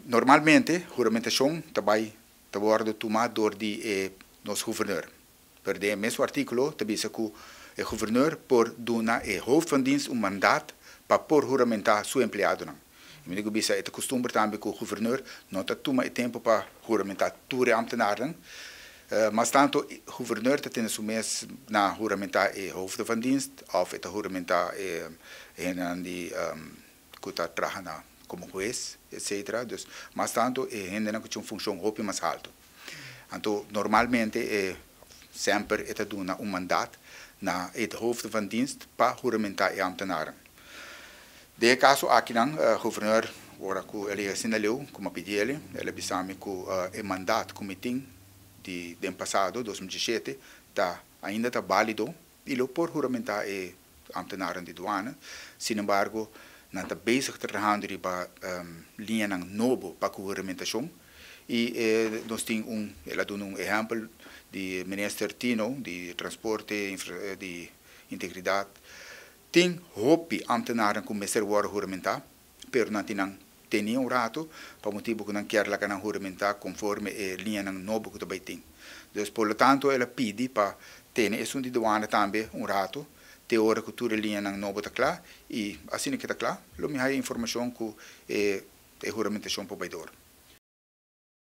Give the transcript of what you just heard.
Normalmente, juramentação também wordt tomada door nosso governeur. Per de mesmo artigo, também se que o governeur por dar ao hoofd van dienst mandato para por juramentar seu empregado. Eu digo que é costume também que o governeur não toma tempo para juramentar todos os ambtenaren. Mas tanto o governeur tem sumes na juramentar o hoofd van dienst of het juramentar en die que está trabalhando como juez, etc. Dus, mas tanto gente não tem uma função muito mais alta. Então, normalmente sempre é dado mandato na het hoofd van dienst para juramentar o ambtenaren. De caso aqui não, o governeur agora que ele assinalou, como pedi ele bisame que o mandato que tem de passado 2017 ainda está válido e ele por juramentar o ambtenaren de douane. Sin embargo, não está bezig trabalhando para linha novo para a juramentação e nós temos ela dá exemplo de minister Tino de transporte de integridade tem hopi ambtenaren começar a juramentar, pero não tem rato para motivo que não quer lá que juramentar conforme a linha novo que também tem. Então, por lo tanto, ela pede para ter isso de douane também rato, ter hora que toda a linha novo está clara e assim que está claro, lo me há informação que é juramentação para o baidor.